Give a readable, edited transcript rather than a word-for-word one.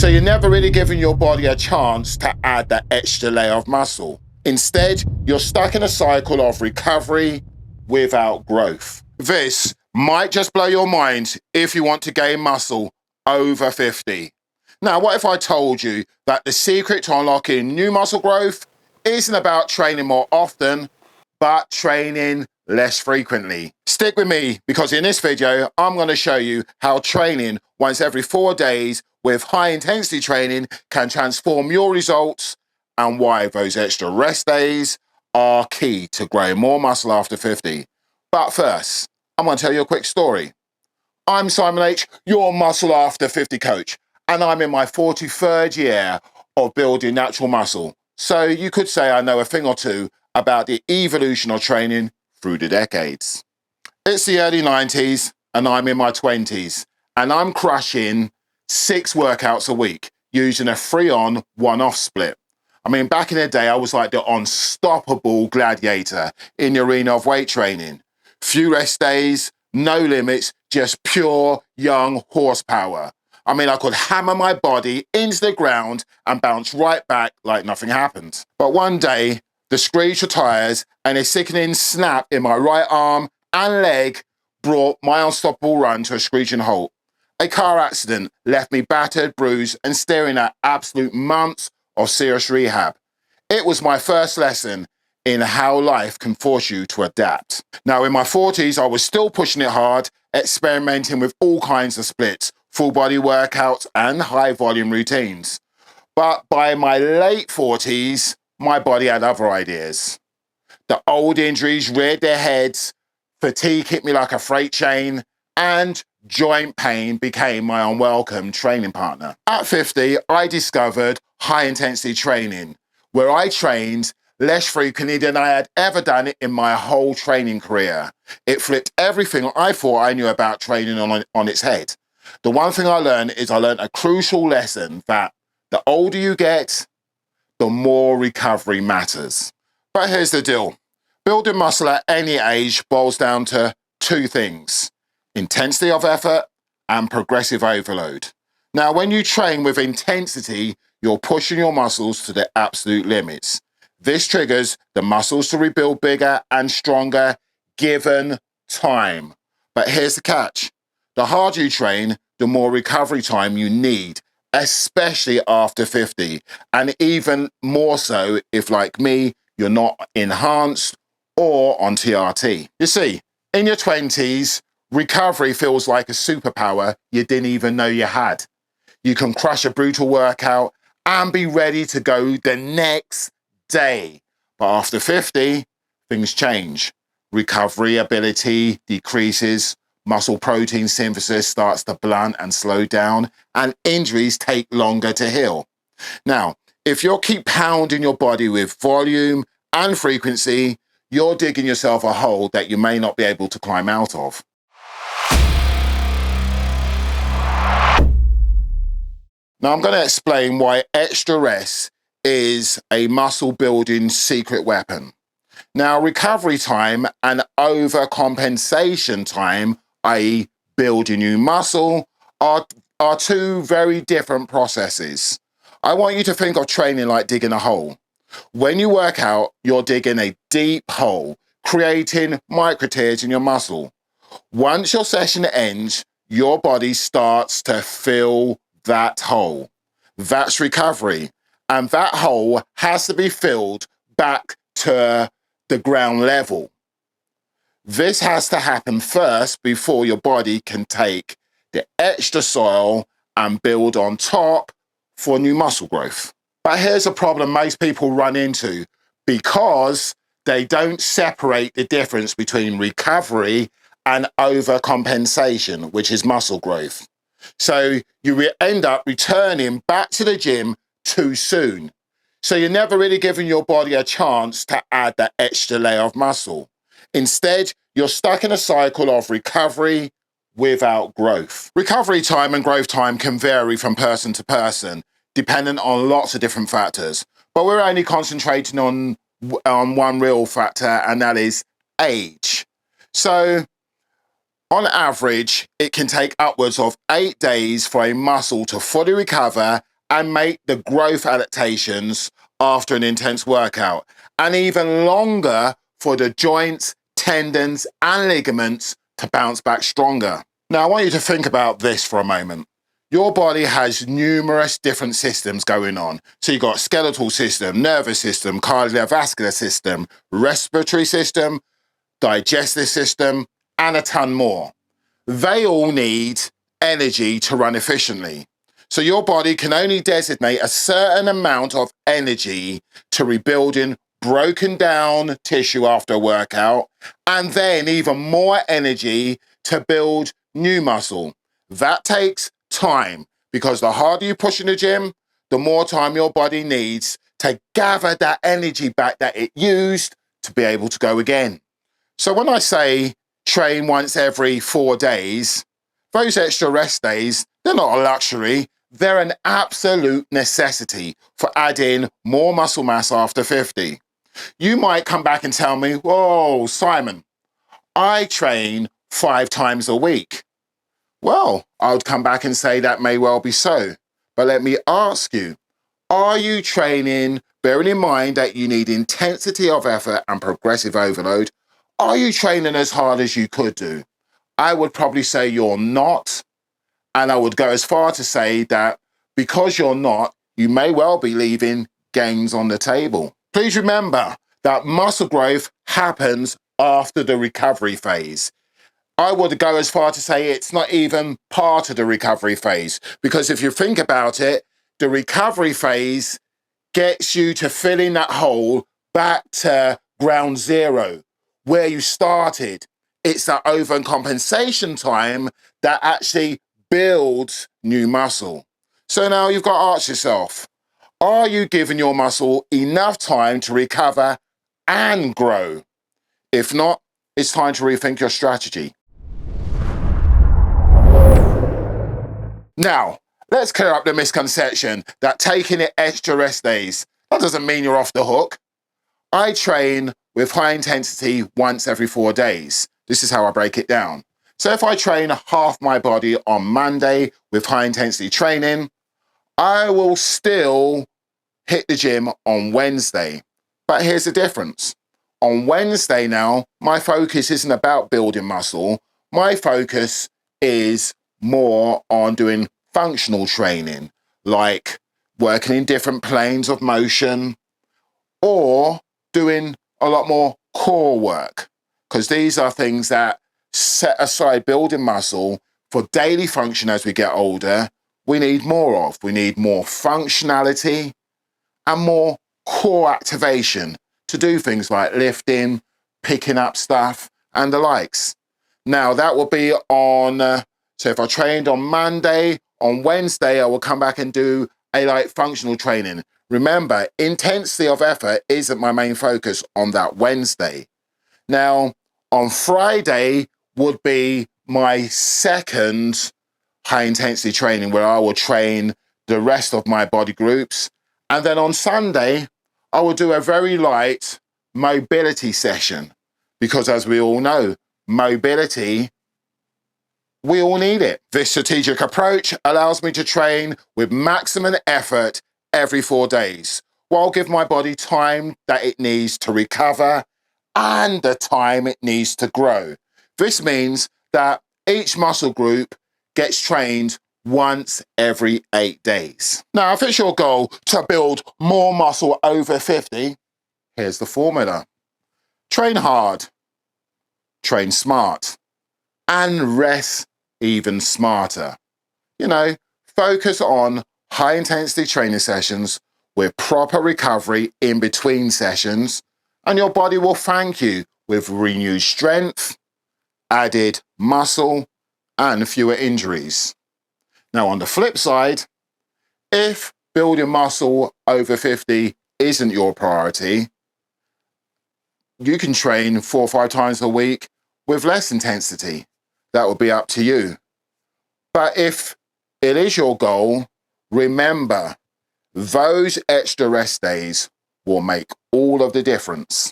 So you're never really giving your body a chance to add that extra layer of muscle. Instead, you're stuck in a cycle of recovery without growth. This might just blow your mind if you want to gain muscle over 50. Now, what if I told you that the secret to unlocking new muscle growth isn't about training more often, but training less frequently? Stick with me, because in this video, I'm going to show you how training once every 4 days with high intensity training can transform your results, and why those extra rest days are key to growing more muscle after 50. But first, I'm going to tell you a quick story. I'm Simon H., your Muscle After 50 coach, and I'm in my 43rd year of building natural muscle. So you could say I know a thing or two about the evolution of training through the decades. It's the early 90s, and I'm in my 20s, and I'm crushing 6 workouts a week using a 3-on, 1-off split. I mean, back in the day, I was like the unstoppable gladiator in the arena of weight training. Few rest days, no limits, just pure young horsepower. I mean, I could hammer my body into the ground and bounce right back like nothing happened. But one day, the screech of tires and a sickening snap in my right arm and leg brought my unstoppable run to a screeching halt. A car accident left me battered, bruised, and staring at absolute months of serious rehab. It was my first lesson in how life can force you to adapt. Now, in my 40s, I was still pushing it hard, experimenting with all kinds of splits, full body workouts, and high volume routines. But by my late 40s, my body had other ideas. The old injuries reared their heads, fatigue hit me like a freight chain, and joint pain became my unwelcome training partner. At 50, I discovered high-intensity training, where I trained less frequently than I had ever done it in my whole training career. It flipped everything I thought I knew about training on its head. The one thing I learned a crucial lesson that the older you get, the more recovery matters. But here's the deal. Building muscle at any age boils down to 2 things: intensity of effort and progressive overload. Now, when you train with intensity, you're pushing your muscles to the absolute limits. This triggers the muscles to rebuild bigger and stronger given time. But here's the catch. The harder you train, the more recovery time you need, especially after 50, and even more so if, like me, you're not enhanced or on TRT. You see, in your 20s, recovery feels like a superpower you didn't even know you had. You can crush a brutal workout and be ready to go the next day. But after 50, things change. Recovery ability decreases, muscle protein synthesis starts to blunt and slow down, and injuries take longer to heal. Now, if you keep pounding your body with volume and frequency, you're digging yourself a hole that you may not be able to climb out of. Now, I'm going to explain why extra rest is a muscle building secret weapon. Now, recovery time and overcompensation time, i.e. building new muscle, are 2 very different processes. I want you to think of training like digging a hole. When you work out, you're digging a deep hole, creating micro tears in your muscle. Once your session ends, your body starts to fill that hole. That's recovery. And that hole has to be filled back to the ground level. This has to happen first before your body can take the extra soil and build on top for new muscle growth. But here's a problem most people run into because they don't separate the difference between recovery and overcompensation, which is muscle growth. So you end up returning back to the gym too soon. So you're never really giving your body a chance to add that extra layer of muscle. Instead, you're stuck in a cycle of recovery without growth. Recovery time and growth time can vary from person to person, dependent on lots of different factors. But we're only concentrating on one real factor, and that is age. So on average, it can take upwards of 8 days for a muscle to fully recover and make the growth adaptations after an intense workout, and even longer for the joints, tendons, and ligaments to bounce back stronger. Now, I want you to think about this for a moment. Your body has numerous different systems going on. So you've got skeletal system, nervous system, cardiovascular system, respiratory system, digestive system, and a ton more. They all need energy to run efficiently. So your body can only designate a certain amount of energy to rebuilding broken down tissue after a workout, and then even more energy to build new muscle. That takes time, because the harder you push in the gym, the more time your body needs to gather that energy back that it used to be able to go again. So when I say train once every 4 days, those extra rest days, they're not a luxury, they're an absolute necessity for adding more muscle mass after 50. You might come back and tell me, whoa, Simon, I train 5 times a week. Well, I would come back and say that may well be so. But let me ask you, are you training, bearing in mind that you need intensity of effort and progressive overload? Are you training as hard as you could do? I would probably say you're not. And I would go as far to say that because you're not, you may well be leaving gains on the table. Please remember that muscle growth happens after the recovery phase. I would go as far to say it's not even part of the recovery phase, because if you think about it, the recovery phase gets you to fill in that hole back to ground zero, where you started. It's that overcompensation time that actually builds new muscle. So now you've got to ask yourself, are you giving your muscle enough time to recover and grow? If not, it's time to rethink your strategy. Now, let's clear up the misconception that taking it extra rest days, that doesn't mean you're off the hook. I train with high intensity once every 4 days. This is how I break it down. So if I train half my body on Monday with high intensity training, I will still hit the gym on Wednesday. But here's the difference. On Wednesday now, my focus isn't about building muscle. My focus is more on doing functional training, like working in different planes of motion, or doing a lot more core work, because these are things that set aside building muscle for daily function. As we get older, we need more of. We need more functionality and more core activation to do things like lifting, picking up stuff, and the likes. Now, that will be on, so if I trained on Monday, on Wednesday, I will come back and do a light functional training. Remember, intensity of effort isn't my main focus on that Wednesday. Now, on Friday would be my second high intensity training, where I will train the rest of my body groups. And then on Sunday, I will do a very light mobility session, because as we all know, mobility, we all need it. This strategic approach allows me to train with maximum effort every 4 days, while give my body time that it needs to recover and the time it needs to grow. This means that each muscle group gets trained once every 8 days. Now, if it's your goal to build more muscle over 50, here's the formula. Train hard, train smart, and rest even smarter. You know, focus on high intensity training sessions with proper recovery in between sessions, and your body will thank you with renewed strength, added muscle, and fewer injuries. Now, on the flip side, if building muscle over 50 isn't your priority, you can train 4 or 5 times a week with less intensity. That will be up to you. But if it is your goal, remember, those extra rest days will make all of the difference.